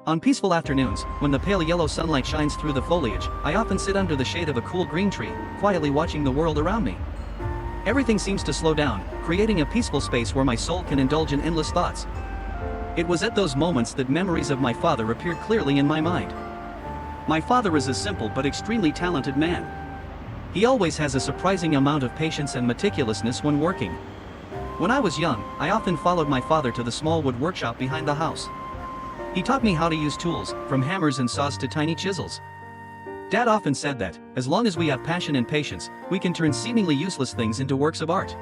On peaceful afternoons, when the pale yellow sunlight shines through the foliage, I often sit under the shade of a cool green tree, quietly watching the world around me. Everything seems to slow down, creating a peaceful space where my soul can indulge in endless thoughts. It was at those moments that memories of my father appeared clearly in my mind. My father is a simple but extremely talented man. He always has a surprising amount of patience and meticulousness when working. When I was young, I often followed my father to the small wood workshop behind the house. He taught me how to use tools, from hammers and saws to tiny chisels. Dad often said that, as long as we have passion and patience, we can turn seemingly useless things into works of art.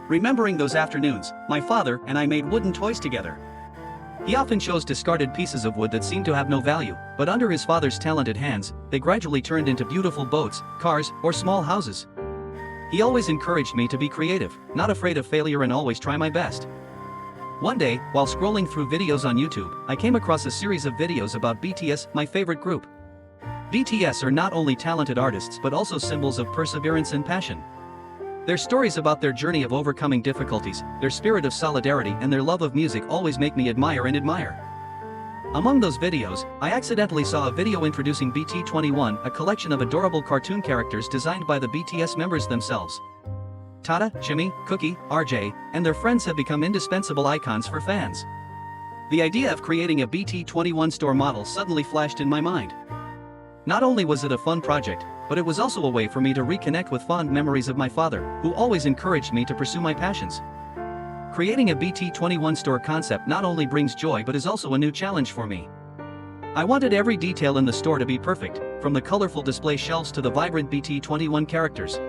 Remembering those afternoons, my father and I made wooden toys together. He often chose discarded pieces of wood that seemed to have no value, but under his father's talented hands, they gradually turned into beautiful boats, cars, or small houses. He always encouraged me to be creative, not afraid of failure, and always try my best. One day, while scrolling through videos on YouTube, I came across a series of videos about BTS, my favorite group. BTS are not only talented artists but also symbols of perseverance and passion. Their stories about their journey of overcoming difficulties, their spirit of solidarity, and their love of music always make me admire. Among those videos, I accidentally saw a video introducing BT21, a collection of adorable cartoon characters designed by the BTS members themselves. Tada, Shimmy, Cookie, RJ, and their friends have become indispensable icons for fans. The idea of creating a BT21 store model suddenly flashed in my mind. Not only was it a fun project, but it was also a way for me to reconnect with fond memories of my father, who always encouraged me to pursue my passions. Creating a BT21 store concept not only brings joy but is also a new challenge for me. I wanted every detail in the store to be perfect, from the colorful display shelves to the vibrant BT21 characters.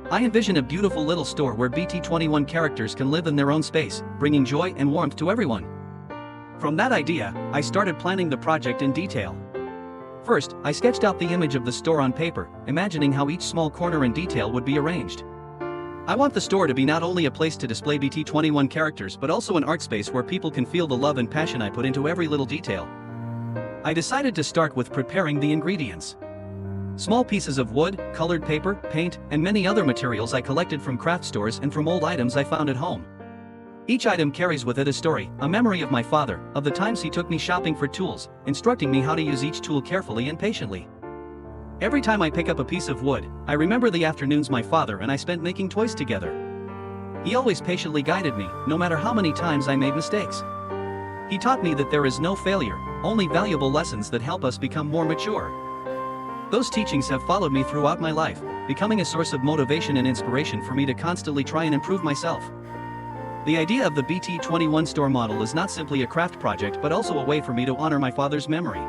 I envision a beautiful little store where BT21 characters can live in their own space, bringing joy and warmth to everyone. From that idea, I started planning the project in detail. First, I sketched out the image of the store on paper, imagining how each small corner and detail would be arranged. I want the store to be not only a place to display BT21 characters but also an art space where people can feel the love and passion I put into every little detail. I decided to start with preparing the ingredients. Small pieces of wood, colored paper, paint, and many other materials I collected from craft stores and from old items I found at home. Each item carries with it a story, a memory of my father, of the times he took me shopping for tools, instructing me how to use each tool carefully and patiently. Every time I pick up a piece of wood, I remember the afternoons my father and I spent making toys together. He always patiently guided me, no matter how many times I made mistakes. He taught me that there is no failure, only valuable lessons that help us become more mature. Those teachings have followed me throughout my life, becoming a source of motivation and inspiration for me to constantly try and improve myself. The idea of the BT21 store model is not simply a craft project but also a way for me to honor my father's memory.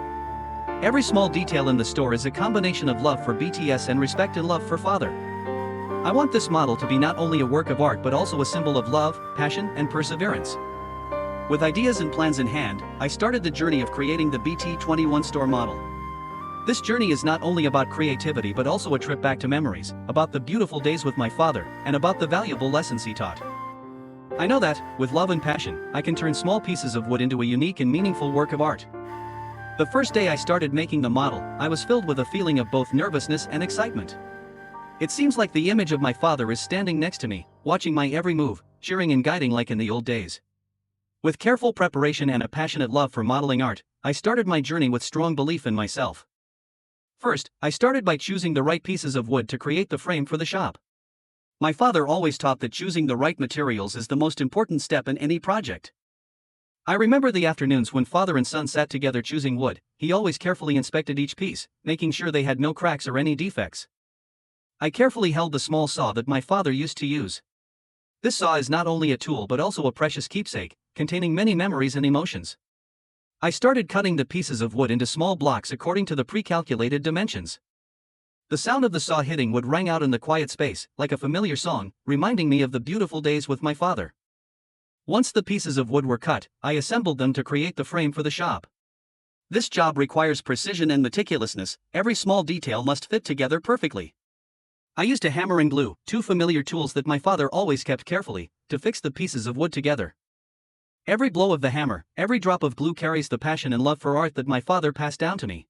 Every small detail in the store is a combination of love for BTS and respect and love for father. I want this model to be not only a work of art but also a symbol of love, passion, and perseverance. With ideas and plans in hand, I started the journey of creating the BT21 store model. This journey is not only about creativity but also a trip back to memories, about the beautiful days with my father, and about the valuable lessons he taught. I know that, with love and passion, I can turn small pieces of wood into a unique and meaningful work of art. The first day I started making the model, I was filled with a feeling of both nervousness and excitement. It seems like the image of my father is standing next to me, watching my every move, cheering and guiding like in the old days. With careful preparation and a passionate love for modeling art, I started my journey with strong belief in myself. First, I started by choosing the right pieces of wood to create the frame for the shop. My father always taught that choosing the right materials is the most important step in any project. I remember the afternoons when father and son sat together choosing wood. He always carefully inspected each piece, making sure they had no cracks or any defects. I carefully held the small saw that my father used to use. This saw is not only a tool but also a precious keepsake, containing many memories and emotions. I started cutting the pieces of wood into small blocks according to the pre-calculated dimensions. The sound of the saw hitting wood rang out in the quiet space, like a familiar song, reminding me of the beautiful days with my father. Once the pieces of wood were cut, I assembled them to create the frame for the shop. This job requires precision and meticulousness. Every small detail must fit together perfectly. I used a hammer and glue, two familiar tools that my father always kept carefully, to fix the pieces of wood together. Every blow of the hammer, every drop of glue carries the passion and love for art that my father passed down to me.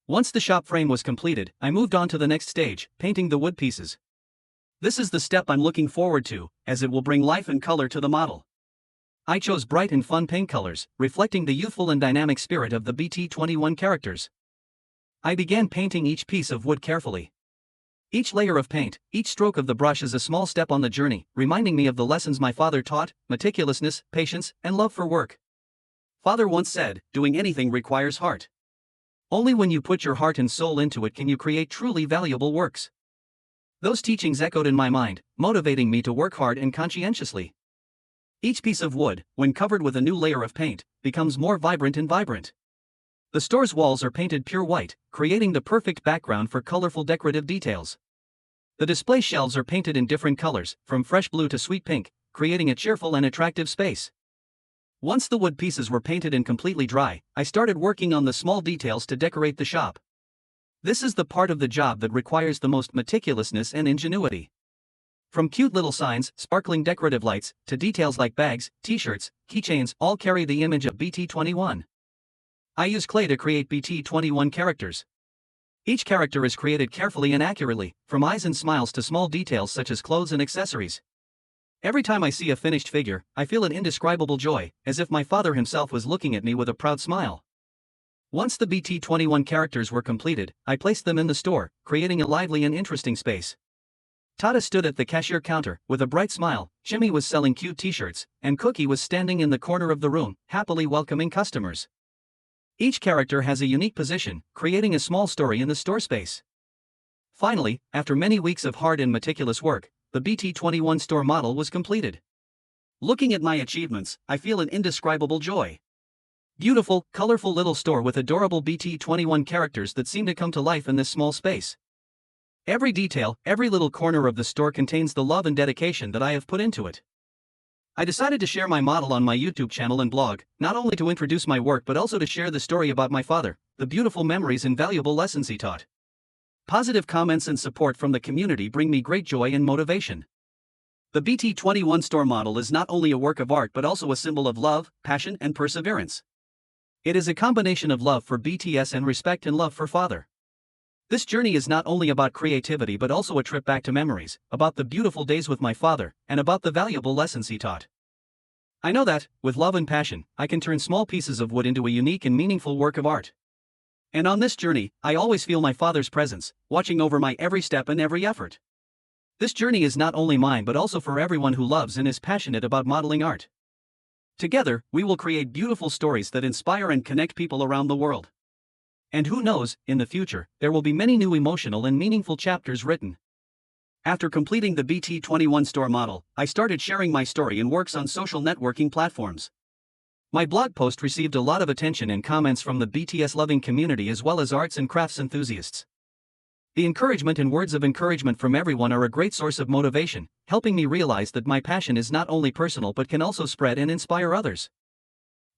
Once the shop frame was completed, I moved on to the next stage, painting the wood pieces. This is the step I'm looking forward to, as it will bring life and color to the model. I chose bright and fun paint colors, reflecting the youthful and dynamic spirit of the BT21 characters. I began painting each piece of wood carefully. Each layer of paint, each stroke of the brush is a small step on the journey, reminding me of the lessons my father taught: meticulousness, patience, and love for work. Father once said, "Doing anything requires heart. Only when you put your heart and soul into it can you create truly valuable works." Those teachings echoed in my mind, motivating me to work hard and conscientiously. Each piece of wood, when covered with a new layer of paint, becomes more vibrant and vibrant. The store's walls are painted pure white, creating the perfect background for colorful decorative details. The display shelves are painted in different colors, from fresh blue to sweet pink, creating a cheerful and attractive space. Once the wood pieces were painted and completely dry, I started working on the small details to decorate the shop. This is the part of the job that requires the most meticulousness and ingenuity. From cute little signs, sparkling decorative lights, to details like bags, t-shirts, keychains, all carry the image of BT21. I use clay to create BT21 characters. Each character is created carefully and accurately, from eyes and smiles to small details such as clothes and accessories. Every time I see a finished figure, I feel an indescribable joy, as if my father himself was looking at me with a proud smile. Once the BT21 characters were completed, I placed them in the store, creating a lively and interesting space. Tata stood at the cashier counter, with a bright smile, Jimmy was selling cute t-shirts, and Cookie was standing in the corner of the room, happily welcoming customers. Each character has a unique position, creating a small story in the store space. Finally, after many weeks of hard and meticulous work, the BT21 store model was completed. Looking at my achievements, I feel an indescribable joy. Beautiful, colorful little store with adorable BT21 characters that seem to come to life in this small space. Every detail, every little corner of the store contains the love and dedication that I have put into it. I decided to share my model on my YouTube channel and blog, not only to introduce my work but also to share the story about my father, the beautiful memories and valuable lessons he taught. Positive comments and support from the community bring me great joy and motivation. The BT21 store model is not only a work of art but also a symbol of love, passion, and perseverance. It is a combination of love for BTS and respect and love for father. This journey is not only about creativity but also a trip back to memories, about the beautiful days with my father, and about the valuable lessons he taught. I know that, with love and passion, I can turn small pieces of wood into a unique and meaningful work of art. And on this journey, I always feel my father's presence, watching over my every step and every effort. This journey is not only mine but also for everyone who loves and is passionate about modeling art. Together, we will create beautiful stories that inspire and connect people around the world. And who knows, in the future, there will be many new emotional and meaningful chapters written. After completing the BT21 store model, I started sharing my story and works on social networking platforms. My blog post received a lot of attention and comments from the BTS-loving community as well as arts and crafts enthusiasts. The encouragement and words of encouragement from everyone are a great source of motivation, helping me realize that my passion is not only personal but can also spread and inspire others.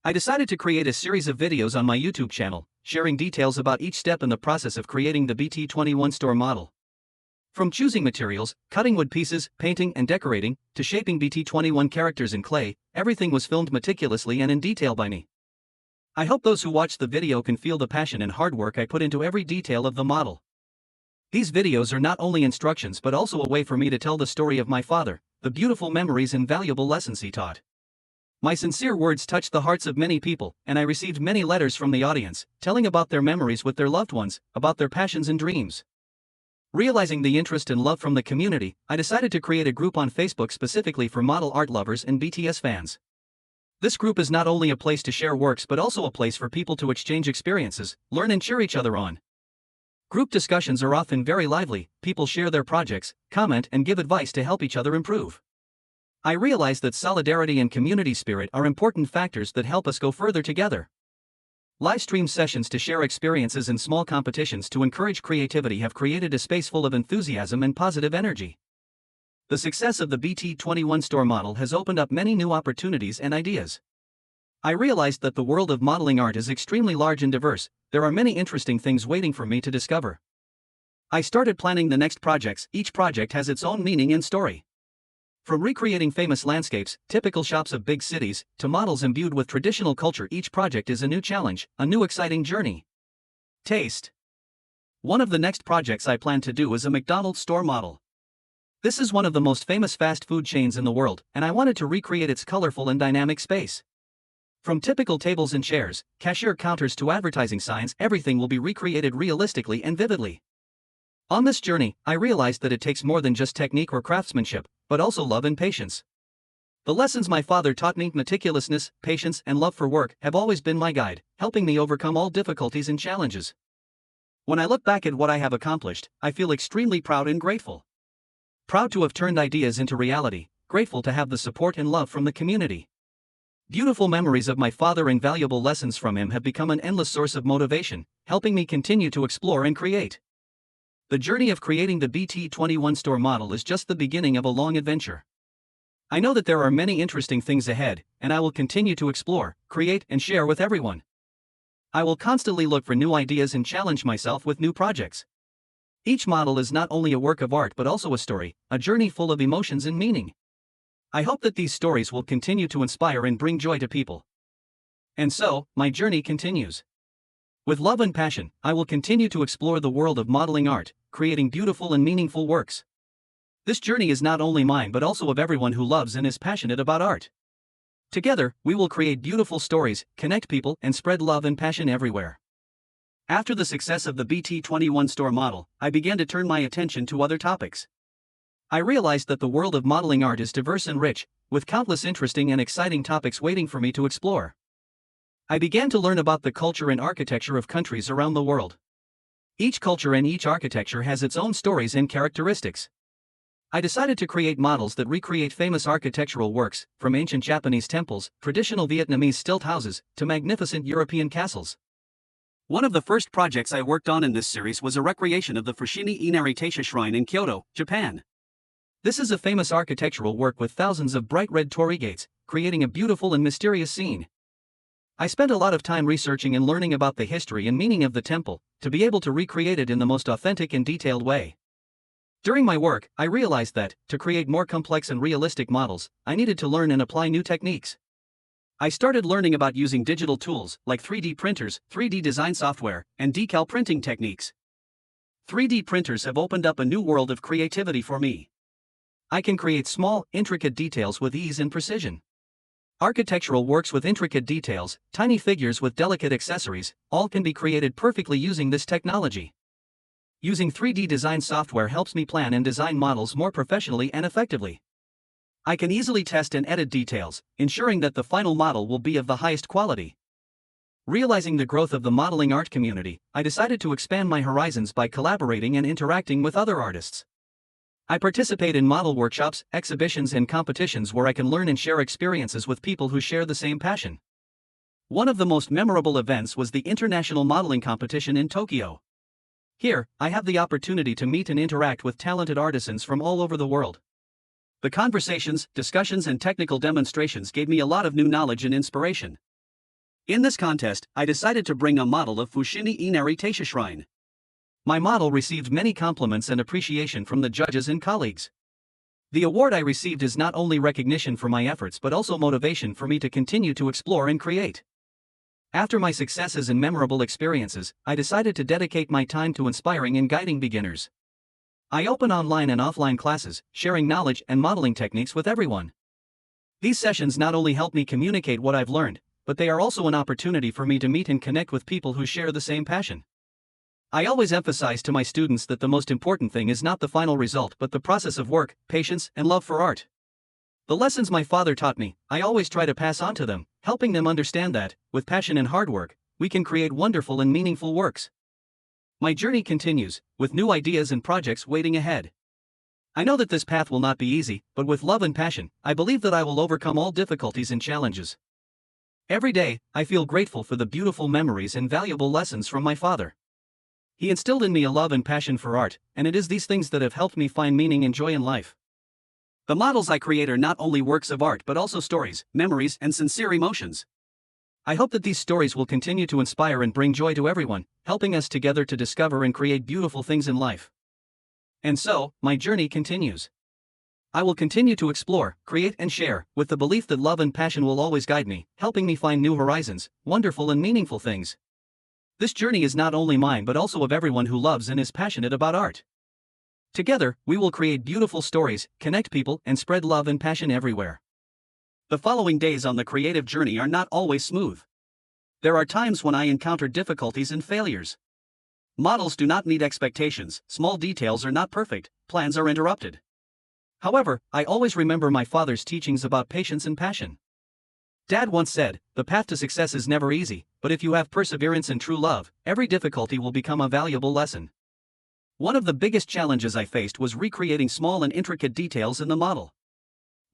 I decided to create a series of videos on my YouTube channel, sharing details about each step in the process of creating the BT21 store model. From choosing materials, cutting wood pieces, painting and decorating, to shaping BT21 characters in clay, everything was filmed meticulously and in detail by me. I hope those who watch the video can feel the passion and hard work I put into every detail of the model. These videos are not only instructions but also a way for me to tell the story of my father, the beautiful memories and valuable lessons he taught. My sincere words touched the hearts of many people, and I received many letters from the audience, telling about their memories with their loved ones, about their passions and dreams. Realizing the interest and love from the community, I decided to create a group on Facebook specifically for model art lovers and BTS fans. This group is not only a place to share works but also a place for people to exchange experiences, learn and cheer each other on. Group discussions are often very lively, people share their projects, comment and give advice to help each other improve. I realize that solidarity and community spirit are important factors that help us go further together. Live stream sessions to share experiences and small competitions to encourage creativity have created a space full of enthusiasm and positive energy. The success of the BT21 store model has opened up many new opportunities and ideas. I realized that the world of modeling art is extremely large and diverse. There are many interesting things waiting for me to discover. I started planning the next projects. Each project has its own meaning and story. From recreating famous landscapes, typical shops of big cities, to models imbued with traditional culture, each project is a new challenge, a new exciting journey. Taste. One of the next projects I plan to do is a McDonald's store model. This is one of the most famous fast food chains in the world, and I wanted to recreate its colorful and dynamic space. From typical tables and chairs, cashier counters to advertising signs, everything will be recreated realistically and vividly. On this journey, I realized that it takes more than just technique or craftsmanship, but also love and patience. The lessons my father taught me, meticulousness, patience, and love for work, have always been my guide, helping me overcome all difficulties and challenges. When I look back at what I have accomplished, I feel extremely proud and grateful. Proud to have turned ideas into reality, grateful to have the support and love from the community. Beautiful memories of my father and valuable lessons from him have become an endless source of motivation, helping me continue to explore and create. The journey of creating the BT21 store model is just the beginning of a long adventure. I know that there are many interesting things ahead, and I will continue to explore, create, and share with everyone. I will constantly look for new ideas and challenge myself with new projects. Each model is not only a work of art but also a story, a journey full of emotions and meaning. I hope that these stories will continue to inspire and bring joy to people. And so, my journey continues. With love and passion, I will continue to explore the world of modeling art, creating beautiful and meaningful works. This journey is not only mine but also of everyone who loves and is passionate about art. Together, we will create beautiful stories, connect people, and spread love and passion everywhere. After the success of the BT21 store model, I began to turn my attention to other topics. I realized that the world of modeling art is diverse and rich, with countless interesting and exciting topics waiting for me to explore. I began to learn about the culture and architecture of countries around the world. Each culture and each architecture has its own stories and characteristics. I decided to create models that recreate famous architectural works, from ancient Japanese temples, traditional Vietnamese stilt houses, to magnificent European castles. One of the first projects I worked on in this series was a recreation of the Fushimi Inari Taisha Shrine in Kyoto, Japan. This is a famous architectural work with thousands of bright red torii gates, creating a beautiful and mysterious scene. I spent a lot of time researching and learning about the history and meaning of the temple, to be able to recreate it in the most authentic and detailed way. During my work, I realized that, to create more complex and realistic models, I needed to learn and apply new techniques. I started learning about using digital tools, like 3D printers, 3D design software, and decal printing techniques. 3D printers have opened up a new world of creativity for me. I can create small, intricate details with ease and precision. Architectural works with intricate details, tiny figures with delicate accessories, all can be created perfectly using this technology. Using 3D design software helps me plan and design models more professionally and effectively. I can easily test and edit details, ensuring that the final model will be of the highest quality. Realizing the growth of the modeling art community, I decided to expand my horizons by collaborating and interacting with other artists. I participate in model workshops, exhibitions, and competitions where I can learn and share experiences with people who share the same passion. One of the most memorable events was the International Modeling Competition in Tokyo. Here, I have the opportunity to meet and interact with talented artisans from all over the world. The conversations, discussions, and technical demonstrations gave me a lot of new knowledge and inspiration. In this contest, I decided to bring a model of Fushimi Inari Taisha Shrine. My model received many compliments and appreciation from the judges and colleagues. The award I received is not only recognition for my efforts but also motivation for me to continue to explore and create. After my successes and memorable experiences, I decided to dedicate my time to inspiring and guiding beginners. I open online and offline classes, sharing knowledge and modeling techniques with everyone. These sessions not only help me communicate what I've learned, but they are also an opportunity for me to meet and connect with people who share the same passion. I always emphasize to my students that the most important thing is not the final result but the process of work, patience, and love for art. The lessons my father taught me, I always try to pass on to them, helping them understand that, with passion and hard work, we can create wonderful and meaningful works. My journey continues, with new ideas and projects waiting ahead. I know that this path will not be easy, but with love and passion, I believe that I will overcome all difficulties and challenges. Every day, I feel grateful for the beautiful memories and valuable lessons from my father. He instilled in me a love and passion for art, and it is these things that have helped me find meaning and joy in life. The models I create are not only works of art but also stories, memories, and sincere emotions. I hope that these stories will continue to inspire and bring joy to everyone, helping us together to discover and create beautiful things in life. And so, my journey continues. I will continue to explore, create, and share, with the belief that love and passion will always guide me, helping me find new horizons, wonderful and meaningful things. This journey is not only mine but also of everyone who loves and is passionate about art. Together, we will create beautiful stories, connect people, and spread love and passion everywhere. The following days on the creative journey are not always smooth. There are times when I encounter difficulties and failures. Models do not meet expectations, small details are not perfect, plans are interrupted. However, I always remember my father's teachings about patience and passion. Dad once said, "The path to success is never easy, but if you have perseverance and true love, every difficulty will become a valuable lesson." One of the biggest challenges I faced was recreating small and intricate details in the model.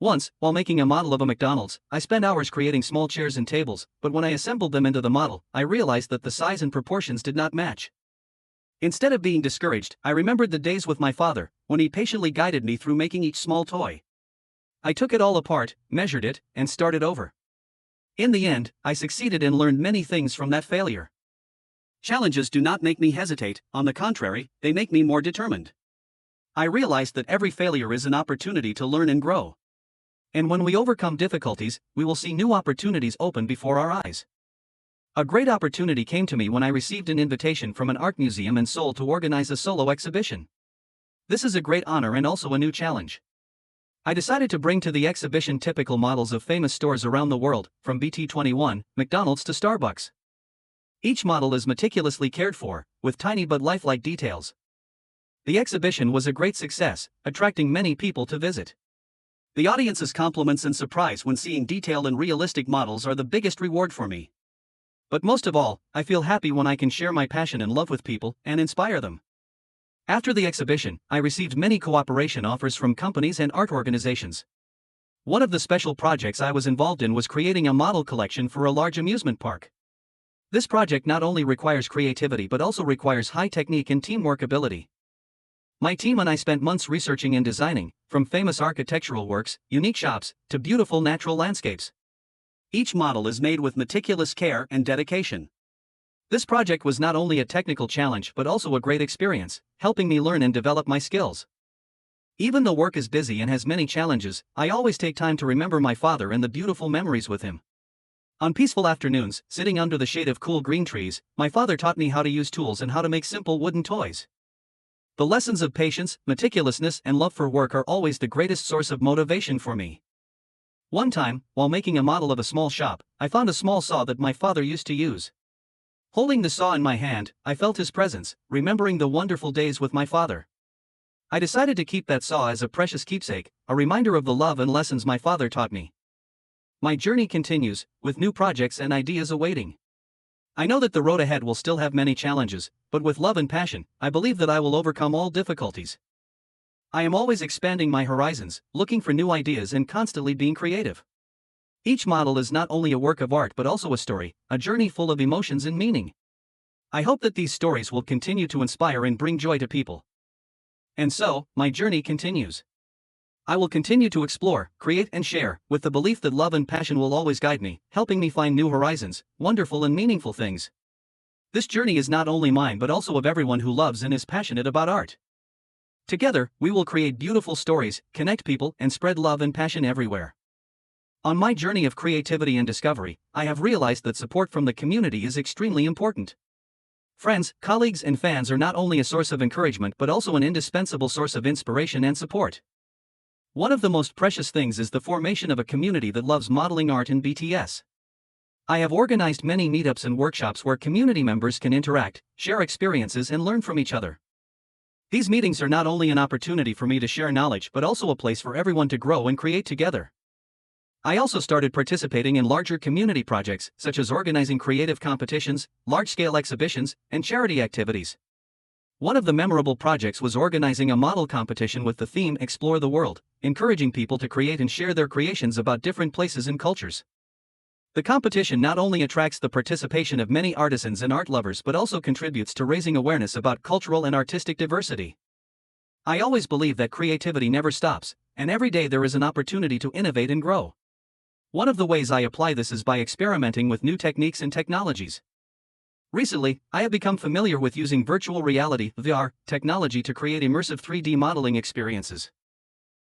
Once, while making a model of a McDonald's, I spent hours creating small chairs and tables, but when I assembled them into the model, I realized that the size and proportions did not match. Instead of being discouraged, I remembered the days with my father, when he patiently guided me through making each small toy. I took it all apart, measured it, and started over. In the end, I succeeded and learned many things from that failure. Challenges do not make me hesitate, on the contrary, they make me more determined. I realized that every failure is an opportunity to learn and grow. And when we overcome difficulties, we will see new opportunities open before our eyes. A great opportunity came to me when I received an invitation from an art museum in Seoul to organize a solo exhibition. This is a great honor and also a new challenge. I decided to bring to the exhibition typical models of famous stores around the world, from BT21, McDonald's to Starbucks. Each model is meticulously cared for, with tiny but lifelike details. The exhibition was a great success, attracting many people to visit. The audience's compliments and surprise when seeing detailed and realistic models are the biggest reward for me. But most of all, I feel happy when I can share my passion and love with people and inspire them. After the exhibition, I received many cooperation offers from companies and art organizations. One of the special projects I was involved in was creating a model collection for a large amusement park. This project not only requires creativity but also requires high technique and teamwork ability. My team and I spent months researching and designing, from famous architectural works, unique shops, to beautiful natural landscapes. Each model is made with meticulous care and dedication. This project was not only a technical challenge but also a great experience, helping me learn and develop my skills. Even though work is busy and has many challenges, I always take time to remember my father and the beautiful memories with him. On peaceful afternoons, sitting under the shade of cool green trees, my father taught me how to use tools and how to make simple wooden toys. The lessons of patience, meticulousness, and love for work are always the greatest source of motivation for me. One time, while making a model of a small shop, I found a small saw that my father used to use. Holding the saw in my hand, I felt his presence, remembering the wonderful days with my father. I decided to keep that saw as a precious keepsake, a reminder of the love and lessons my father taught me. My journey continues, with new projects and ideas awaiting. I know that the road ahead will still have many challenges, but with love and passion, I believe that I will overcome all difficulties. I am always expanding my horizons, looking for new ideas and constantly being creative. Each model is not only a work of art but also a story, a journey full of emotions and meaning. I hope that these stories will continue to inspire and bring joy to people. And so, my journey continues. I will continue to explore, create and share, with the belief that love and passion will always guide me, helping me find new horizons, wonderful and meaningful things. This journey is not only mine but also of everyone who loves and is passionate about art. Together, we will create beautiful stories, connect people, and spread love and passion everywhere. On my journey of creativity and discovery, I have realized that support from the community is extremely important. Friends, colleagues, and fans are not only a source of encouragement but also an indispensable source of inspiration and support. One of the most precious things is the formation of a community that loves modeling art in BTS. I have organized many meetups and workshops where community members can interact, share experiences, and learn from each other. These meetings are not only an opportunity for me to share knowledge but also a place for everyone to grow and create together. I also started participating in larger community projects, such as organizing creative competitions, large-scale exhibitions, and charity activities. One of the memorable projects was organizing a model competition with the theme Explore the World, encouraging people to create and share their creations about different places and cultures. The competition not only attracts the participation of many artisans and art lovers but also contributes to raising awareness about cultural and artistic diversity. I always believe that creativity never stops, and every day there is an opportunity to innovate and grow. One of the ways I apply this is by experimenting with new techniques and technologies. Recently, I have become familiar with using virtual reality (VR) technology to create immersive 3D modeling experiences.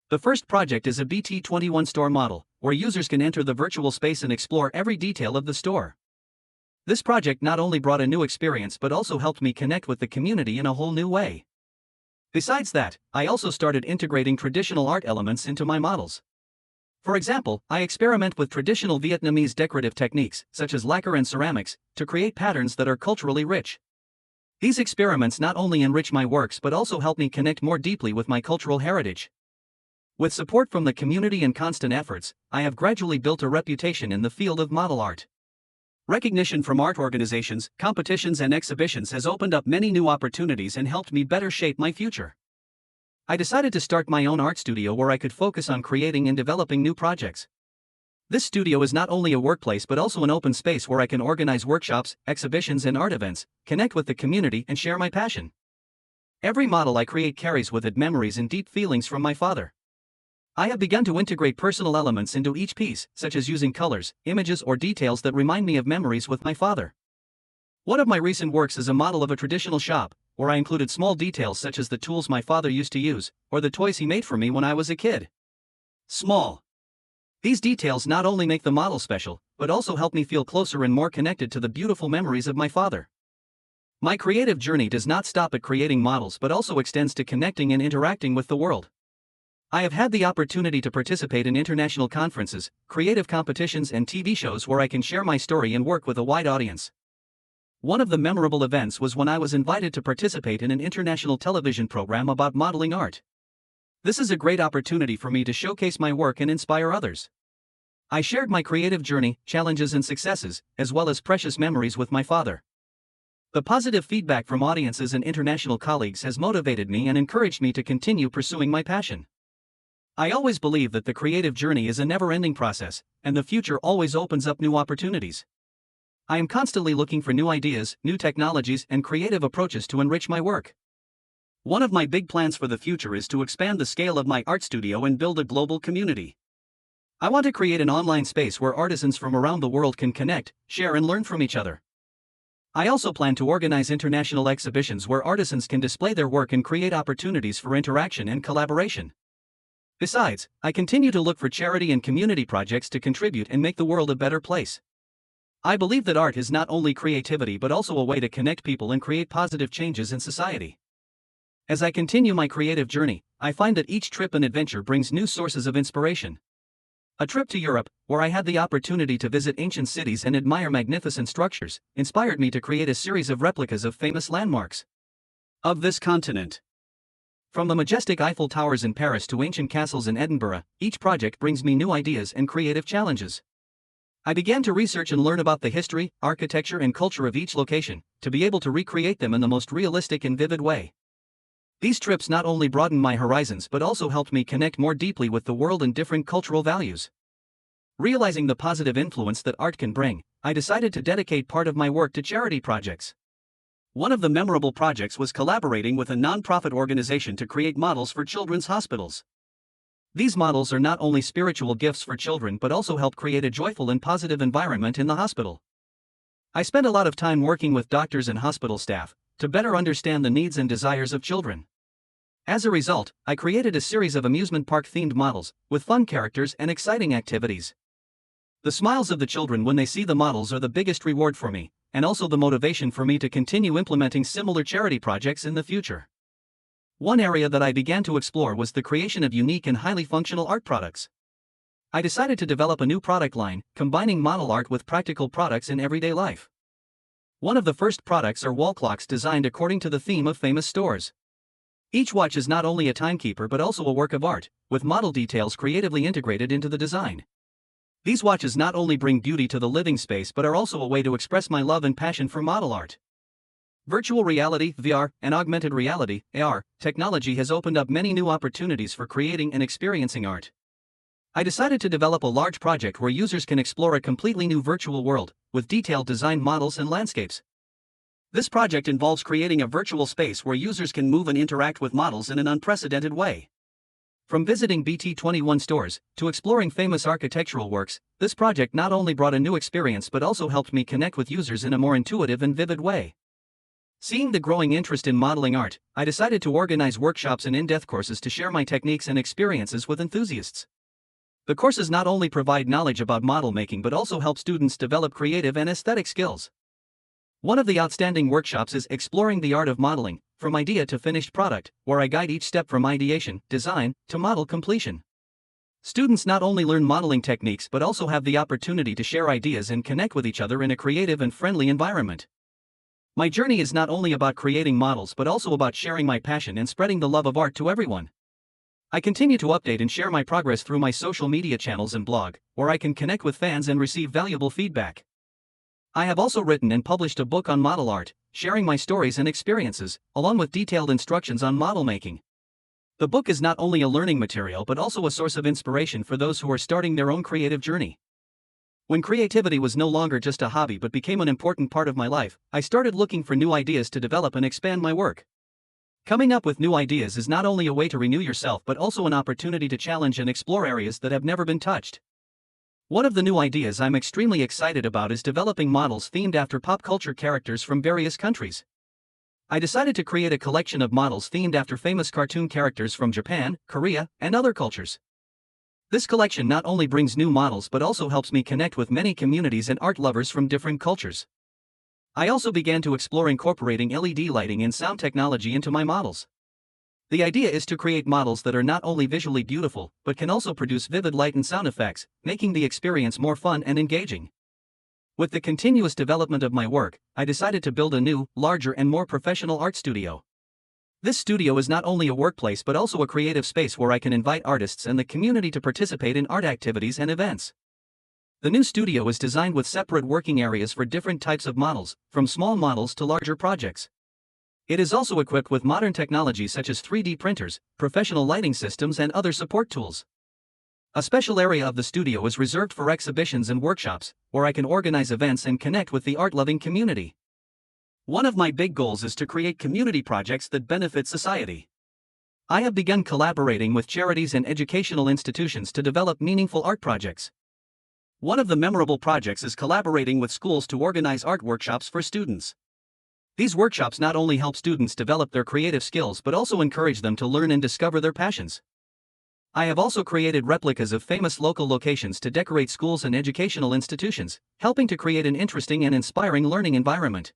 The first project is a BT21 store model, where users can enter the virtual space and explore every detail of the store. This project not only brought a new experience but also helped me connect with the community in a whole new way. Besides that, I also started integrating traditional art elements into my models. For example, I experiment with traditional Vietnamese decorative techniques, such as lacquer and ceramics, to create patterns that are culturally rich. These experiments not only enrich my works but also help me connect more deeply with my cultural heritage. With support from the community and constant efforts, I have gradually built a reputation in the field of model art. Recognition from art organizations, competitions, and exhibitions has opened up many new opportunities and helped me better shape my future. I decided to start my own art studio where I could focus on creating and developing new projects. This studio is not only a workplace but also an open space where I can organize workshops, exhibitions, and art events, connect with the community, and share my passion. Every model I create carries with it memories and deep feelings from my father. I have begun to integrate personal elements into each piece, such as using colors, images, or details that remind me of memories with my father. One of my recent works is a model of a traditional shop, where I included small details such as the tools my father used to use, or the toys he made for me when I was a kid. Small. These details not only make the model special, but also help me feel closer and more connected to the beautiful memories of my father. My creative journey does not stop at creating models but also extends to connecting and interacting with the world. I have had the opportunity to participate in international conferences, creative competitions, and TV shows where I can share my story and work with a wide audience. One of the memorable events was when I was invited to participate in an international television program about modeling art. This is a great opportunity for me to showcase my work and inspire others. I shared my creative journey, challenges, and successes, as well as precious memories with my father. The positive feedback from audiences and international colleagues has motivated me and encouraged me to continue pursuing my passion. I always believe that the creative journey is a never-ending process, and the future always opens up new opportunities. I am constantly looking for new ideas, new technologies, and creative approaches to enrich my work. One of my big plans for the future is to expand the scale of my art studio and build a global community. I want to create an online space where artisans from around the world can connect, share, and learn from each other. I also plan to organize international exhibitions where artisans can display their work and create opportunities for interaction and collaboration. Besides, I continue to look for charity and community projects to contribute and make the world a better place. I believe that art is not only creativity but also a way to connect people and create positive changes in society. As I continue my creative journey, I find that each trip and adventure brings new sources of inspiration. A trip to Europe, where I had the opportunity to visit ancient cities and admire magnificent structures, inspired me to create a series of replicas of famous landmarks of this continent. From the majestic Eiffel Towers in Paris to ancient castles in Edinburgh, each project brings me new ideas and creative challenges. I began to research and learn about the history, architecture, and culture of each location, to be able to recreate them in the most realistic and vivid way. These trips not only broadened my horizons but also helped me connect more deeply with the world and different cultural values. Realizing the positive influence that art can bring, I decided to dedicate part of my work to charity projects. One of the memorable projects was collaborating with a non-profit organization to create models for children's hospitals. These models are not only spiritual gifts for children but also help create a joyful and positive environment in the hospital. I spent a lot of time working with doctors and hospital staff to better understand the needs and desires of children. As a result, I created a series of amusement park-themed models with fun characters and exciting activities. The smiles of the children when they see the models are the biggest reward for me, and also the motivation for me to continue implementing similar charity projects in the future. One area that I began to explore was the creation of unique and highly functional art products. I decided to develop a new product line, combining model art with practical products in everyday life. One of the first products are wall clocks designed according to the theme of famous stores. Each watch is not only a timekeeper but also a work of art, with model details creatively integrated into the design. These watches not only bring beauty to the living space but are also a way to express my love and passion for model art. Virtual reality, VR, and augmented reality, AR, technology has opened up many new opportunities for creating and experiencing art. I decided to develop a large project where users can explore a completely new virtual world, with detailed design models and landscapes. This project involves creating a virtual space where users can move and interact with models in an unprecedented way. From visiting BT21 stores to exploring famous architectural works, this project not only brought a new experience but also helped me connect with users in a more intuitive and vivid way. Seeing the growing interest in modeling art, I decided to organize workshops and in-depth courses to share my techniques and experiences with enthusiasts. The courses not only provide knowledge about model making but also help students develop creative and aesthetic skills. One of the outstanding workshops is Exploring the Art of Modeling, from idea to finished product, where I guide each step from ideation, design, to model completion. Students not only learn modeling techniques but also have the opportunity to share ideas and connect with each other in a creative and friendly environment. My journey is not only about creating models but also about sharing my passion and spreading the love of art to everyone. I continue to update and share my progress through my social media channels and blog, where I can connect with fans and receive valuable feedback. I have also written and published a book on model art, sharing my stories and experiences, along with detailed instructions on model making. The book is not only a learning material but also a source of inspiration for those who are starting their own creative journey. When creativity was no longer just a hobby but became an important part of my life, I started looking for new ideas to develop and expand my work. Coming up with new ideas is not only a way to renew yourself but also an opportunity to challenge and explore areas that have never been touched. One of the new ideas I'm extremely excited about is developing models themed after pop culture characters from various countries. I decided to create a collection of models themed after famous cartoon characters from Japan, Korea, and other cultures. This collection not only brings new models but also helps me connect with many communities and art lovers from different cultures. I also began to explore incorporating LED lighting and sound technology into my models. The idea is to create models that are not only visually beautiful but can also produce vivid light and sound effects, making the experience more fun and engaging. With the continuous development of my work, I decided to build a new, larger and more professional art studio. This studio is not only a workplace but also a creative space where I can invite artists and the community to participate in art activities and events. The new studio is designed with separate working areas for different types of models, from small models to larger projects. It is also equipped with modern technology such as 3D printers, professional lighting systems and other support tools. A special area of the studio is reserved for exhibitions and workshops, where I can organize events and connect with the art-loving community. One of my big goals is to create community projects that benefit society. I have begun collaborating with charities and educational institutions to develop meaningful art projects. One of the memorable projects is collaborating with schools to organize art workshops for students. These workshops not only help students develop their creative skills but also encourage them to learn and discover their passions. I have also created replicas of famous local locations to decorate schools and educational institutions, helping to create an interesting and inspiring learning environment.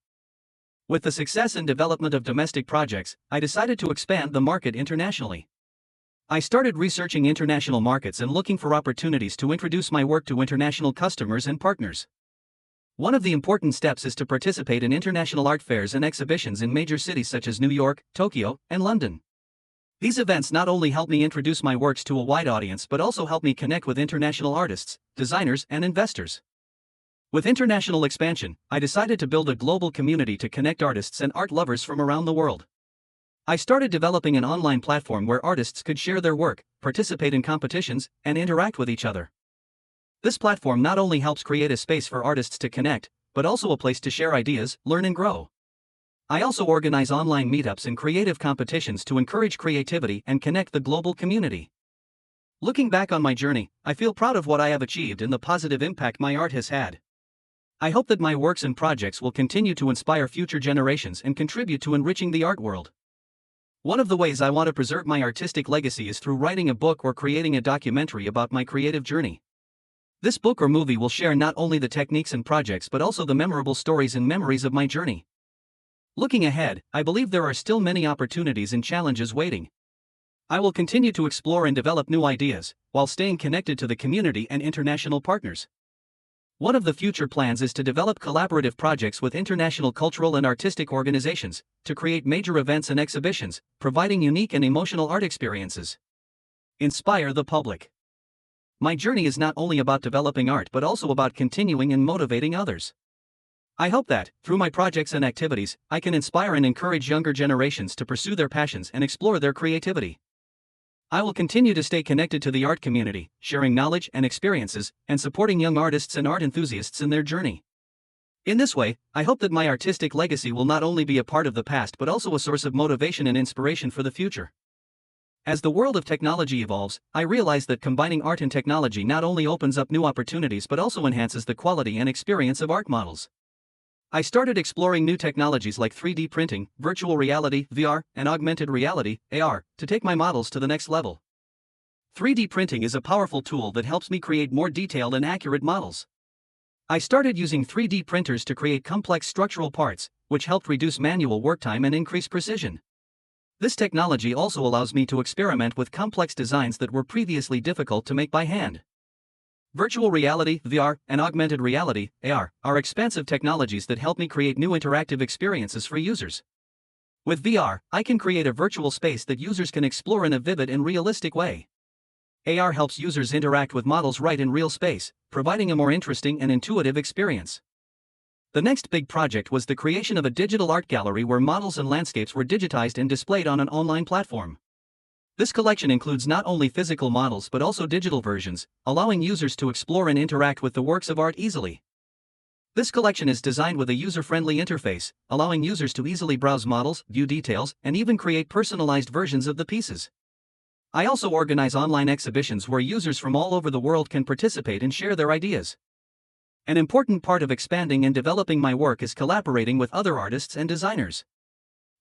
With the success and development of domestic projects, I decided to expand the market internationally. I started researching international markets and looking for opportunities to introduce my work to international customers and partners. One of the important steps is to participate in international art fairs and exhibitions in major cities such as New York, Tokyo, and London. These events not only help me introduce my works to a wide audience but also help me connect with international artists, designers, and investors. With international expansion, I decided to build a global community to connect artists and art lovers from around the world. I started developing an online platform where artists could share their work, participate in competitions, and interact with each other. This platform not only helps create a space for artists to connect, but also a place to share ideas, learn and grow. I also organize online meetups and creative competitions to encourage creativity and connect the global community. Looking back on my journey, I feel proud of what I have achieved and the positive impact my art has had. I hope that my works and projects will continue to inspire future generations and contribute to enriching the art world. One of the ways I want to preserve my artistic legacy is through writing a book or creating a documentary about my creative journey. This book or movie will share not only the techniques and projects but also the memorable stories and memories of my journey. Looking ahead, I believe there are still many opportunities and challenges waiting. I will continue to explore and develop new ideas, while staying connected to the community and international partners. One of the future plans is to develop collaborative projects with international cultural and artistic organizations, to create major events and exhibitions, providing unique and emotional art experiences. Inspire the public. My journey is not only about developing art but also about continuing and motivating others. I hope that, through my projects and activities, I can inspire and encourage younger generations to pursue their passions and explore their creativity. I will continue to stay connected to the art community, sharing knowledge and experiences, and supporting young artists and art enthusiasts in their journey. In this way, I hope that my artistic legacy will not only be a part of the past but also a source of motivation and inspiration for the future. As the world of technology evolves, I realize that combining art and technology not only opens up new opportunities but also enhances the quality and experience of art models. I started exploring new technologies like 3D printing, virtual reality, VR, and augmented reality, AR, to take my models to the next level. 3D printing is a powerful tool that helps me create more detailed and accurate models. I started using 3D printers to create complex structural parts, which helped reduce manual work time and increase precision. This technology also allows me to experiment with complex designs that were previously difficult to make by hand. Virtual reality, VR, and augmented reality, AR, are expansive technologies that help me create new interactive experiences for users. With VR, I can create a virtual space that users can explore in a vivid and realistic way. AR helps users interact with models right in real space, providing a more interesting and intuitive experience. The next big project was the creation of a digital art gallery where models and landscapes were digitized and displayed on an online platform. This collection includes not only physical models but also digital versions, allowing users to explore and interact with the works of art easily. This collection is designed with a user-friendly interface, allowing users to easily browse models, view details, and even create personalized versions of the pieces. I also organize online exhibitions where users from all over the world can participate and share their ideas. An important part of expanding and developing my work is collaborating with other artists and designers.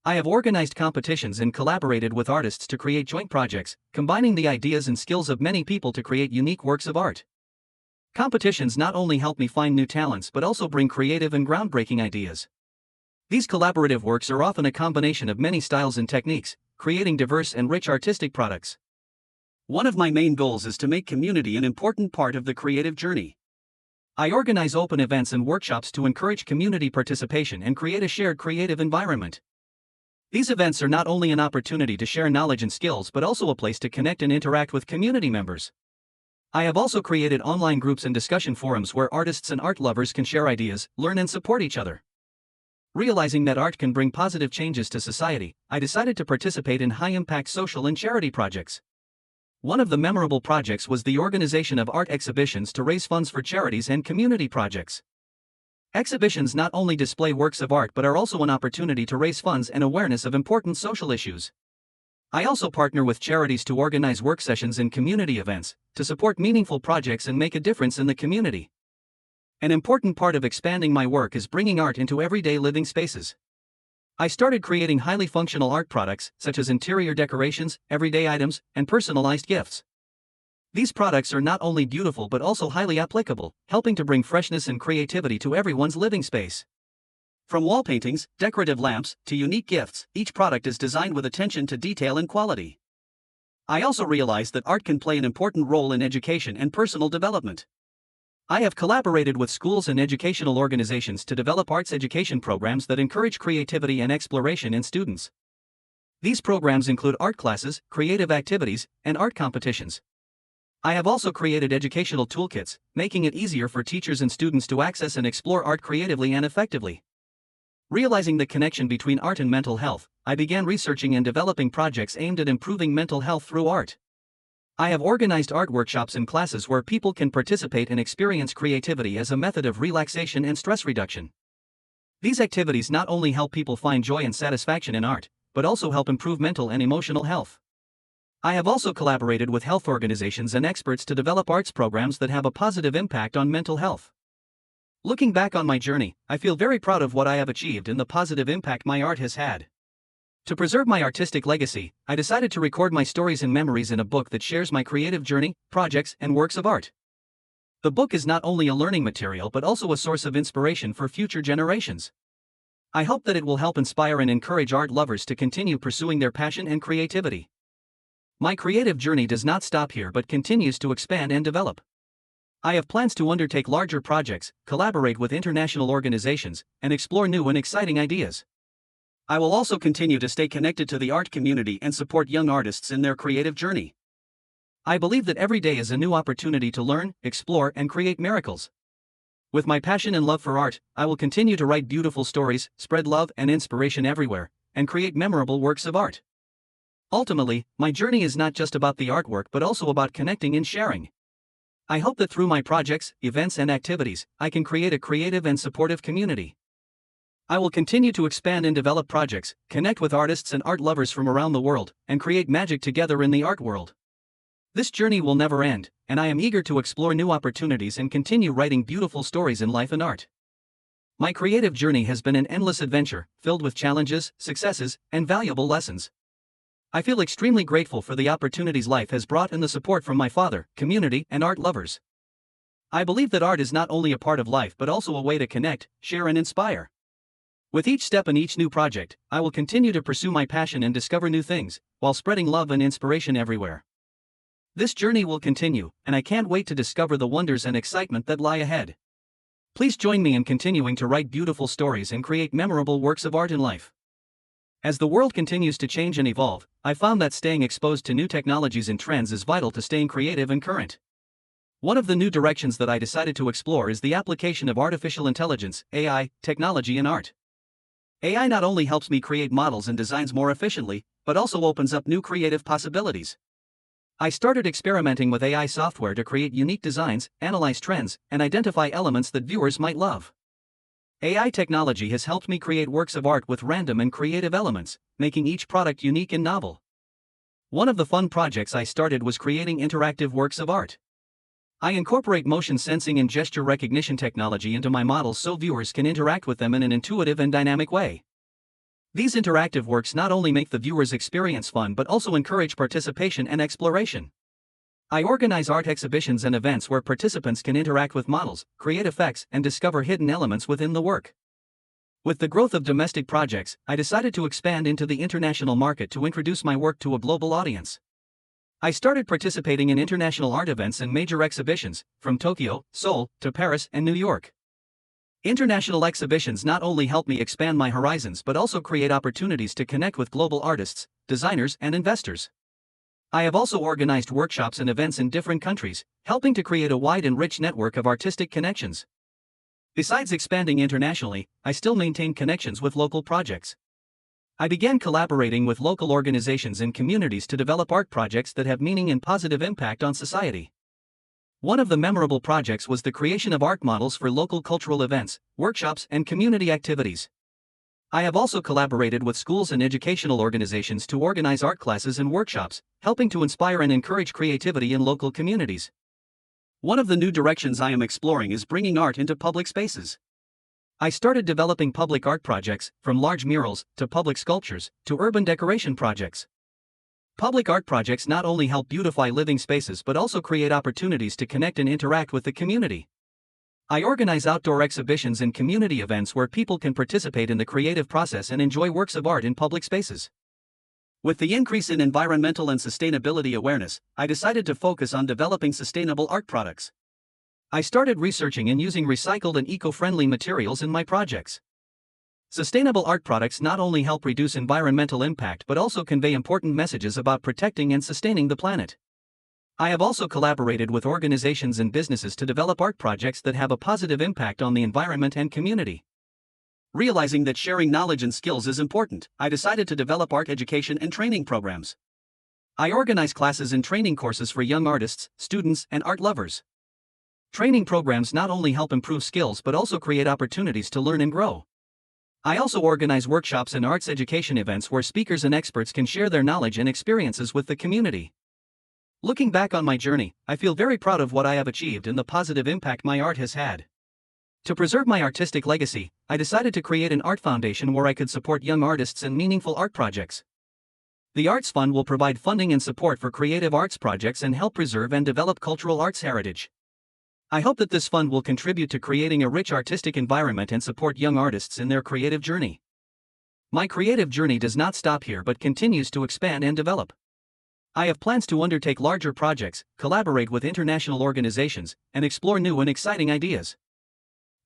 I have organized competitions and collaborated with artists to create joint projects, combining the ideas and skills of many people to create unique works of art. Competitions not only help me find new talents but also bring creative and groundbreaking ideas. These collaborative works are often a combination of many styles and techniques, creating diverse and rich artistic products. One of my main goals is to make community an important part of the creative journey. I organize open events and workshops to encourage community participation and create a shared creative environment. These events are not only an opportunity to share knowledge and skills but also a place to connect and interact with community members. I have also created online groups and discussion forums where artists and art lovers can share ideas, learn and support each other. Realizing that art can bring positive changes to society, I decided to participate in high-impact social and charity projects. One of the memorable projects was the organization of art exhibitions to raise funds for charities and community projects. Exhibitions not only display works of art but are also an opportunity to raise funds and awareness of important social issues. I also partner with charities to organize work sessions and community events, to support meaningful projects and make a difference in the community. An important part of expanding my work is bringing art into everyday living spaces. I started creating highly functional art products, such as interior decorations, everyday items, and personalized gifts. These products are not only beautiful but also highly applicable, helping to bring freshness and creativity to everyone's living space. From wall paintings, decorative lamps, to unique gifts, each product is designed with attention to detail and quality. I also realized that art can play an important role in education and personal development. I have collaborated with schools and educational organizations to develop arts education programs that encourage creativity and exploration in students. These programs include art classes, creative activities, and art competitions. I have also created educational toolkits, making it easier for teachers and students to access and explore art creatively and effectively. Realizing the connection between art and mental health, I began researching and developing projects aimed at improving mental health through art. I have organized art workshops and classes where people can participate and experience creativity as a method of relaxation and stress reduction. These activities not only help people find joy and satisfaction in art, but also help improve mental and emotional health. I have also collaborated with health organizations and experts to develop arts programs that have a positive impact on mental health. Looking back on my journey, I feel very proud of what I have achieved and the positive impact my art has had. To preserve my artistic legacy, I decided to record my stories and memories in a book that shares my creative journey, projects, and works of art. The book is not only a learning material but also a source of inspiration for future generations. I hope that it will help inspire and encourage art lovers to continue pursuing their passion and creativity. My creative journey does not stop here but continues to expand and develop. I have plans to undertake larger projects, collaborate with international organizations, and explore new and exciting ideas. I will also continue to stay connected to the art community and support young artists in their creative journey. I believe that every day is a new opportunity to learn, explore, and create miracles. With my passion and love for art, I will continue to write beautiful stories, spread love and inspiration everywhere, and create memorable works of art. Ultimately, my journey is not just about the artwork but also about connecting and sharing. I hope that through my projects, events, and activities, I can create a creative and supportive community. I will continue to expand and develop projects, connect with artists and art lovers from around the world, and create magic together in the art world. This journey will never end, and I am eager to explore new opportunities and continue writing beautiful stories in life and art. My creative journey has been an endless adventure, filled with challenges, successes, and valuable lessons. I feel extremely grateful for the opportunities life has brought and the support from my father, community, and art lovers. I believe that art is not only a part of life but also a way to connect, share, and inspire. With each step in each new project, I will continue to pursue my passion and discover new things, while spreading love and inspiration everywhere. This journey will continue, and I can't wait to discover the wonders and excitement that lie ahead. Please join me in continuing to write beautiful stories and create memorable works of art in life. As the world continues to change and evolve, I found that staying exposed to new technologies and trends is vital to staying creative and current. One of the new directions that I decided to explore is the application of artificial intelligence, AI, technology in art. AI not only helps me create models and designs more efficiently, but also opens up new creative possibilities. I started experimenting with AI software to create unique designs, analyze trends, and identify elements that viewers might love. AI technology has helped me create works of art with random and creative elements, making each product unique and novel. One of the fun projects I started was creating interactive works of art. I incorporate motion sensing and gesture recognition technology into my models so viewers can interact with them in an intuitive and dynamic way. These interactive works not only make the viewer's experience fun but also encourage participation and exploration. I organize art exhibitions and events where participants can interact with models, create effects, and discover hidden elements within the work. With the growth of domestic projects, I decided to expand into the international market to introduce my work to a global audience. I started participating in international art events and major exhibitions, from Tokyo, Seoul, to Paris and New York. International exhibitions not only help me expand my horizons but also create opportunities to connect with global artists, designers, and investors. I have also organized workshops and events in different countries, helping to create a wide and rich network of artistic connections. Besides expanding internationally, I still maintain connections with local projects. I began collaborating with local organizations and communities to develop art projects that have meaning and positive impact on society. One of the memorable projects was the creation of art models for local cultural events, workshops, and community activities. I have also collaborated with schools and educational organizations to organize art classes and workshops, helping to inspire and encourage creativity in local communities. One of the new directions I am exploring is bringing art into public spaces. I started developing public art projects, from large murals, to public sculptures, to urban decoration projects. Public art projects not only help beautify living spaces but also create opportunities to connect and interact with the community. I organize outdoor exhibitions and community events where people can participate in the creative process and enjoy works of art in public spaces. With the increase in environmental and sustainability awareness, I decided to focus on developing sustainable art products. I started researching and using recycled and eco-friendly materials in my projects. Sustainable art products not only help reduce environmental impact but also convey important messages about protecting and sustaining the planet. I have also collaborated with organizations and businesses to develop art projects that have a positive impact on the environment and community. Realizing that sharing knowledge and skills is important, I decided to develop art education and training programs. I organize classes and training courses for young artists, students, and art lovers. Training programs not only help improve skills but also create opportunities to learn and grow. I also organize workshops and arts education events where speakers and experts can share their knowledge and experiences with the community. Looking back on my journey, I feel very proud of what I have achieved and the positive impact my art has had. To preserve my artistic legacy, I decided to create an art foundation where I could support young artists and meaningful art projects. The Arts Fund will provide funding and support for creative arts projects and help preserve and develop cultural arts heritage. I hope that this fund will contribute to creating a rich artistic environment and support young artists in their creative journey. My creative journey does not stop here but continues to expand and develop. I have plans to undertake larger projects, collaborate with international organizations, and explore new and exciting ideas.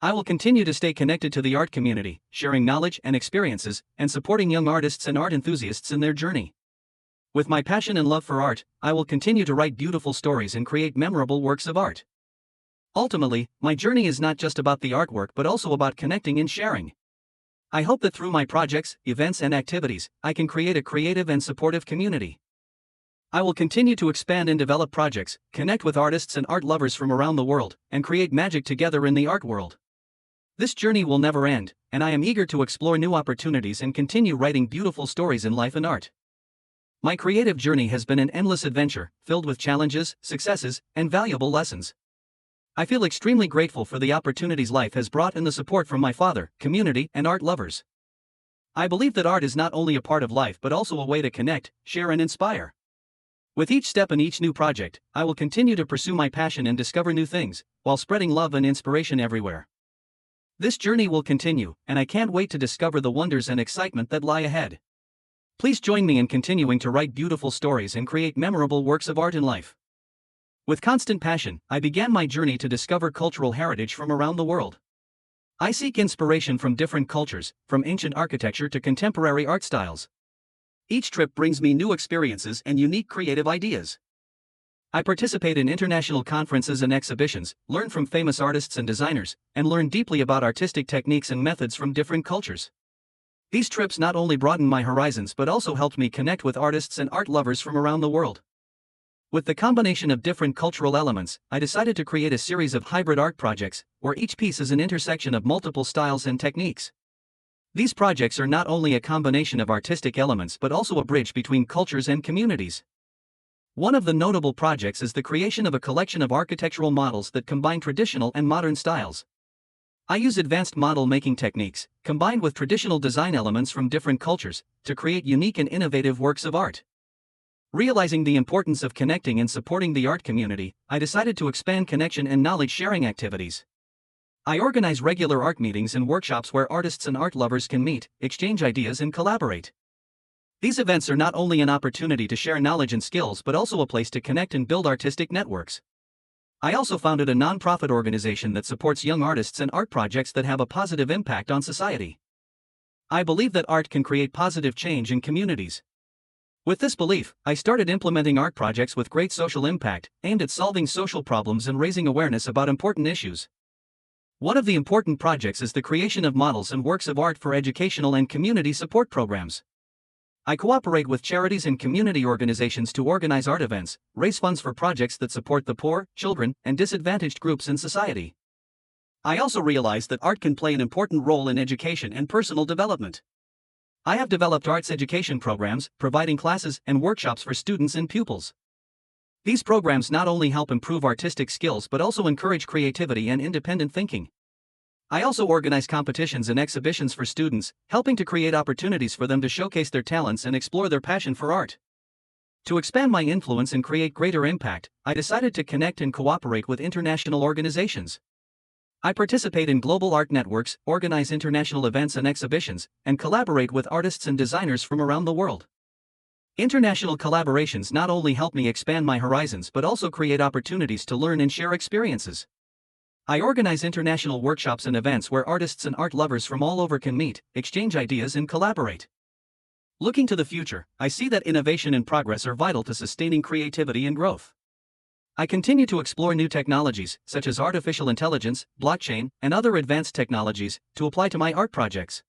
I will continue to stay connected to the art community, sharing knowledge and experiences, and supporting young artists and art enthusiasts in their journey. With my passion and love for art, I will continue to write beautiful stories and create memorable works of art. Ultimately, my journey is not just about the artwork but also about connecting and sharing. I hope that through my projects, events, and activities, I can create a creative and supportive community. I will continue to expand and develop projects, connect with artists and art lovers from around the world, and create magic together in the art world. This journey will never end, and I am eager to explore new opportunities and continue writing beautiful stories in life and art. My creative journey has been an endless adventure, filled with challenges, successes, and valuable lessons. I feel extremely grateful for the opportunities life has brought and the support from my father, community, and art lovers. I believe that art is not only a part of life but also a way to connect, share, and inspire. With each step in each new project, I will continue to pursue my passion and discover new things, while spreading love and inspiration everywhere. This journey will continue, and I can't wait to discover the wonders and excitement that lie ahead. Please join me in continuing to write beautiful stories and create memorable works of art in life. With constant passion, I began my journey to discover cultural heritage from around the world. I seek inspiration from different cultures, from ancient architecture to contemporary art styles. Each trip brings me new experiences and unique creative ideas. I participate in international conferences and exhibitions, learn from famous artists and designers, and learn deeply about artistic techniques and methods from different cultures. These trips not only broadened my horizons but also helped me connect with artists and art lovers from around the world. With the combination of different cultural elements, I decided to create a series of hybrid art projects, where each piece is an intersection of multiple styles and techniques. These projects are not only a combination of artistic elements but also a bridge between cultures and communities. One of the notable projects is the creation of a collection of architectural models that combine traditional and modern styles. I use advanced model making techniques, combined with traditional design elements from different cultures, to create unique and innovative works of art. Realizing the importance of connecting and supporting the art community, I decided to expand connection and knowledge sharing activities. I organize regular art meetings and workshops where artists and art lovers can meet, exchange ideas, and collaborate. These events are not only an opportunity to share knowledge and skills but also a place to connect and build artistic networks. I also founded a non-profit organization that supports young artists and art projects that have a positive impact on society. I believe that art can create positive change in communities. With this belief, I started implementing art projects with great social impact, aimed at solving social problems and raising awareness about important issues. One of the important projects is the creation of models and works of art for educational and community support programs. I cooperate with charities and community organizations to organize art events, raise funds for projects that support the poor, children, and disadvantaged groups in society. I also realize that art can play an important role in education and personal development. I have developed arts education programs, providing classes and workshops for students and pupils. These programs not only help improve artistic skills but also encourage creativity and independent thinking. I also organize competitions and exhibitions for students, helping to create opportunities for them to showcase their talents and explore their passion for art. To expand my influence and create greater impact, I decided to connect and cooperate with international organizations. I participate in global art networks, organize international events and exhibitions, and collaborate with artists and designers from around the world. International collaborations not only help me expand my horizons but also create opportunities to learn and share experiences. I organize international workshops and events where artists and art lovers from all over can meet, exchange ideas, and collaborate. Looking to the future, I see that innovation and progress are vital to sustaining creativity and growth. I continue to explore new technologies, such as artificial intelligence, blockchain, and other advanced technologies, to apply to my art projects.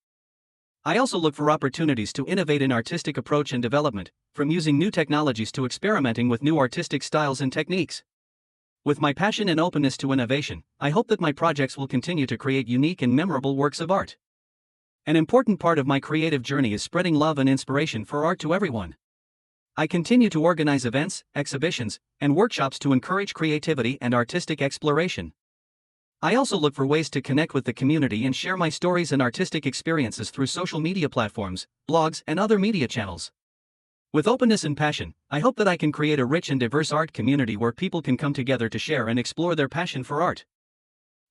I also look for opportunities to innovate in artistic approach and development, from using new technologies to experimenting with new artistic styles and techniques. With my passion and openness to innovation, I hope that my projects will continue to create unique and memorable works of art. An important part of my creative journey is spreading love and inspiration for art to everyone. I continue to organize events, exhibitions, and workshops to encourage creativity and artistic exploration. I also look for ways to connect with the community and share my stories and artistic experiences through social media platforms, blogs, and other media channels. With openness and passion, I hope that I can create a rich and diverse art community where people can come together to share and explore their passion for art.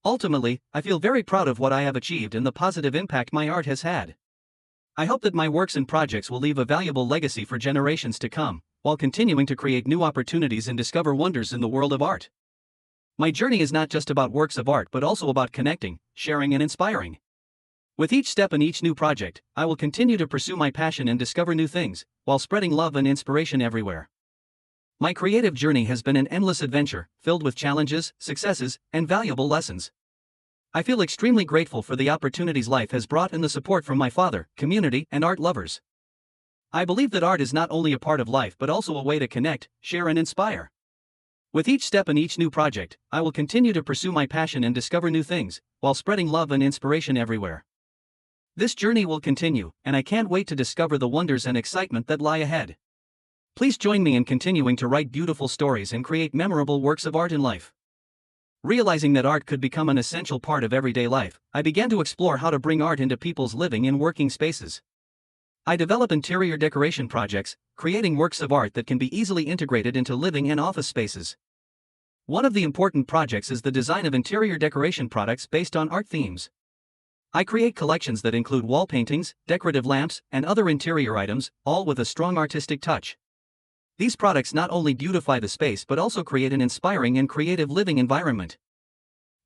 Ultimately, I feel very proud of what I have achieved and the positive impact my art has had. I hope that my works and projects will leave a valuable legacy for generations to come, while continuing to create new opportunities and discover wonders in the world of art. My journey is not just about works of art but also about connecting, sharing, and inspiring. With each step in each new project, I will continue to pursue my passion and discover new things, while spreading love and inspiration everywhere. My creative journey has been an endless adventure, filled with challenges, successes, and valuable lessons. I feel extremely grateful for the opportunities life has brought and the support from my father, community, and art lovers. I believe that art is not only a part of life but also a way to connect, share, and inspire. With each step in each new project, I will continue to pursue my passion and discover new things, while spreading love and inspiration everywhere. This journey will continue, and I can't wait to discover the wonders and excitement that lie ahead. Please join me in continuing to write beautiful stories and create memorable works of art in life. Realizing that art could become an essential part of everyday life, I began to explore how to bring art into people's living and working spaces. I develop interior decoration projects, creating works of art that can be easily integrated into living and office spaces. One of the important projects is the design of interior decoration products based on art themes. I create collections that include wall paintings, decorative lamps, and other interior items, all with a strong artistic touch. These products not only beautify the space but also create an inspiring and creative living environment.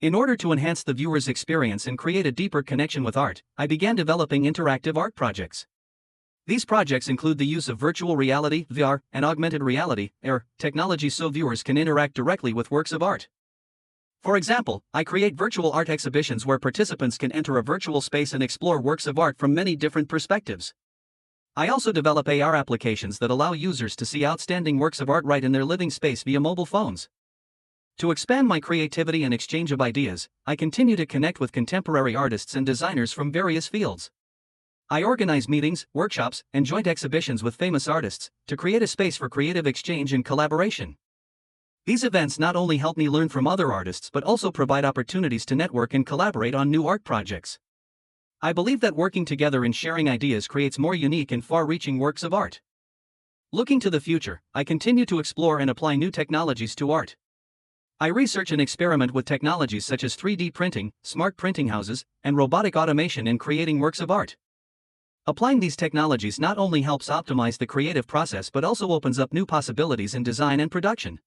In order to enhance the viewer's experience and create a deeper connection with art, I began developing interactive art projects. These projects include the use of virtual reality (VR) and augmented reality (AR) technology so viewers can interact directly with works of art. For example, I create virtual art exhibitions where participants can enter a virtual space and explore works of art from many different perspectives. I also develop AR applications that allow users to see outstanding works of art right in their living space via mobile phones. To expand my creativity and exchange of ideas, I continue to connect with contemporary artists and designers from various fields. I organize meetings, workshops, and joint exhibitions with famous artists to create a space for creative exchange and collaboration. These events not only help me learn from other artists but also provide opportunities to network and collaborate on new art projects. I believe that working together and sharing ideas creates more unique and far-reaching works of art. Looking to the future, I continue to explore and apply new technologies to art. I research and experiment with technologies such as 3D printing, smart printing houses, and robotic automation in creating works of art. Applying these technologies not only helps optimize the creative process but also opens up new possibilities in design and production.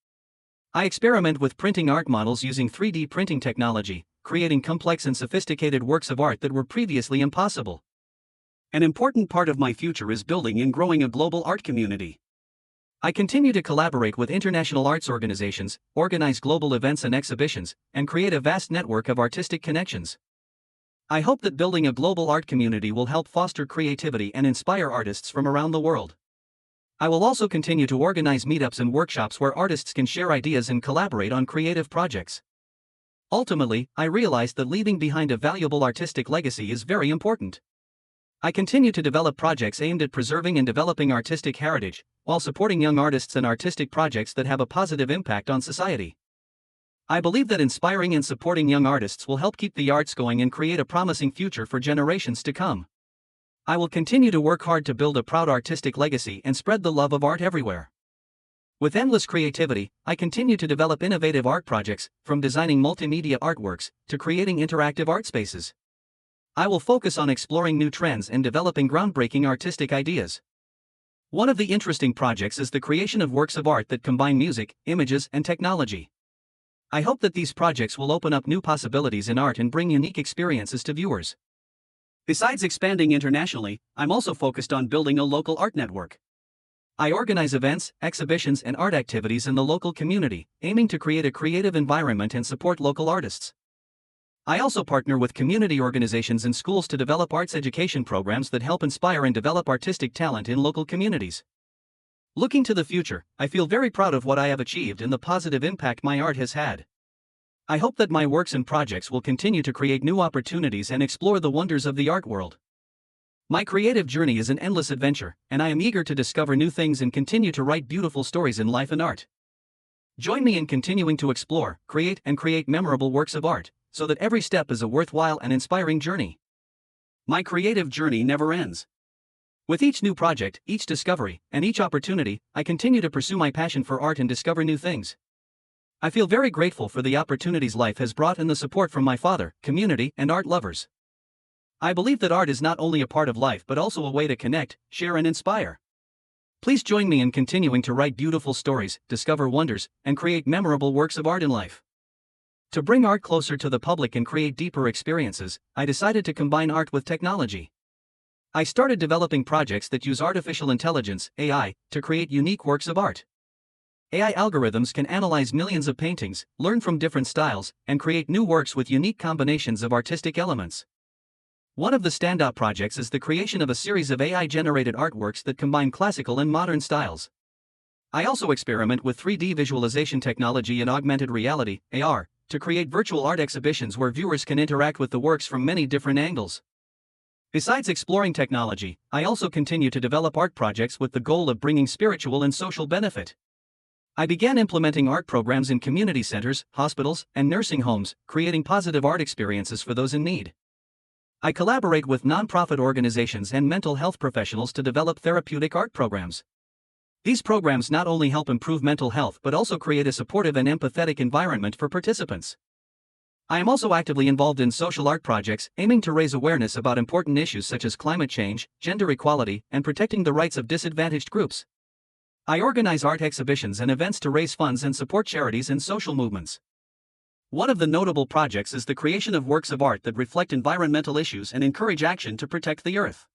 I experiment with printing art models using 3D printing technology, creating complex and sophisticated works of art that were previously impossible. An important part of my future is building and growing a global art community. I continue to collaborate with international arts organizations, organize global events and exhibitions, and create a vast network of artistic connections. I hope that building a global art community will help foster creativity and inspire artists from around the world. I will also continue to organize meetups and workshops where artists can share ideas and collaborate on creative projects. Ultimately, I realized that leaving behind a valuable artistic legacy is very important. I continue to develop projects aimed at preserving and developing artistic heritage, while supporting young artists and artistic projects that have a positive impact on society. I believe that inspiring and supporting young artists will help keep the arts going and create a promising future for generations to come. I will continue to work hard to build a proud artistic legacy and spread the love of art everywhere. With endless creativity, I continue to develop innovative art projects, from designing multimedia artworks to creating interactive art spaces. I will focus on exploring new trends and developing groundbreaking artistic ideas. One of the interesting projects is the creation of works of art that combine music, images, and technology. I hope that these projects will open up new possibilities in art and bring unique experiences to viewers. Besides expanding internationally, I'm also focused on building a local art network. I organize events, exhibitions, and art activities in the local community, aiming to create a creative environment and support local artists. I also partner with community organizations and schools to develop arts education programs that help inspire and develop artistic talent in local communities. Looking to the future, I feel very proud of what I have achieved and the positive impact my art has had. I hope that my works and projects will continue to create new opportunities and explore the wonders of the art world. My creative journey is an endless adventure, and I am eager to discover new things and continue to write beautiful stories in life and art. Join me in continuing to explore, create memorable works of art, so that every step is a worthwhile and inspiring journey. My creative journey never ends. With each new project, each discovery, and each opportunity, I continue to pursue my passion for art and discover new things. I feel very grateful for the opportunities life has brought and the support from my father, community, and art lovers. I believe that art is not only a part of life but also a way to connect, share, and inspire. Please join me in continuing to write beautiful stories, discover wonders, and create memorable works of art in life. To bring art closer to the public and create deeper experiences, I decided to combine art with technology. I started developing projects that use artificial intelligence, AI, to create unique works of art. AI algorithms can analyze millions of paintings, learn from different styles, and create new works with unique combinations of artistic elements. One of the standout projects is the creation of a series of AI-generated artworks that combine classical and modern styles. I also experiment with 3D visualization technology and augmented reality, AR, to create virtual art exhibitions where viewers can interact with the works from many different angles. Besides exploring technology, I also continue to develop art projects with the goal of bringing spiritual and social benefit. I began implementing art programs in community centers, hospitals, and nursing homes, creating positive art experiences for those in need. I collaborate with nonprofit organizations and mental health professionals to develop therapeutic art programs. These programs not only help improve mental health but also create a supportive and empathetic environment for participants. I am also actively involved in social art projects aiming to raise awareness about important issues such as climate change, gender equality, and protecting the rights of disadvantaged groups. I organize art exhibitions and events to raise funds and support charities and social movements. One of the notable projects is the creation of works of art that reflect environmental issues and encourage action to protect the earth.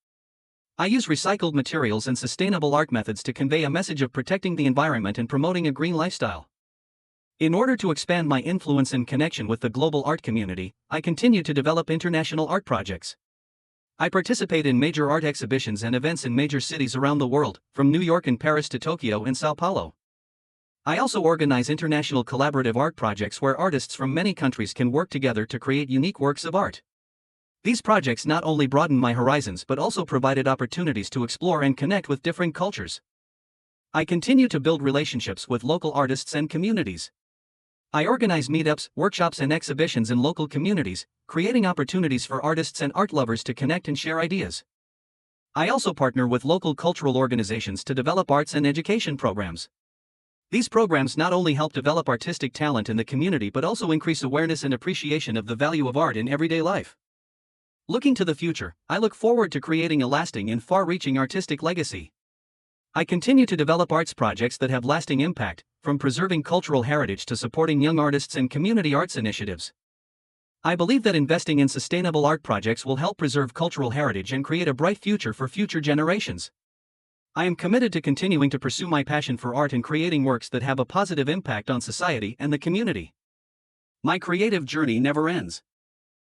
I use recycled materials and sustainable art methods to convey a message of protecting the environment and promoting a green lifestyle. In order to expand my influence and connection with the global art community, I continue to develop international art projects. I participate in major art exhibitions and events in major cities around the world, from New York and Paris to Tokyo and Sao Paulo. I also organize international collaborative art projects where artists from many countries can work together to create unique works of art. These projects not only broaden my horizons but also provided opportunities to explore and connect with different cultures. I continue to build relationships with local artists and communities. I organize meetups, workshops, and exhibitions in local communities, creating opportunities for artists and art lovers to connect and share ideas. I also partner with local cultural organizations to develop arts and education programs. These programs not only help develop artistic talent in the community but also increase awareness and appreciation of the value of art in everyday life. Looking to the future, I look forward to creating a lasting and far-reaching artistic legacy. I continue to develop arts projects that have lasting impact, from preserving cultural heritage to supporting young artists and community arts initiatives. I believe that investing in sustainable art projects will help preserve cultural heritage and create a bright future for future generations. I am committed to continuing to pursue my passion for art and creating works that have a positive impact on society and the community. My creative journey never ends.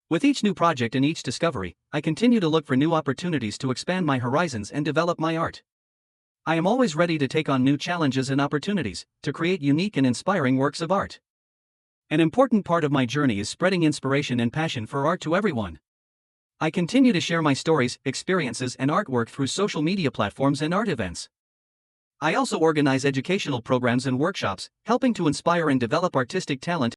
With each new project and each discovery, I continue to look for new opportunities to expand my horizons and develop my art. I am always ready to take on new challenges and opportunities to create unique and inspiring works of art. An important part of my journey is spreading inspiration and passion for art to everyone. I continue to share my stories, experiences, and artwork through social media platforms and art events. I also organize educational programs and workshops, helping to inspire and develop artistic talent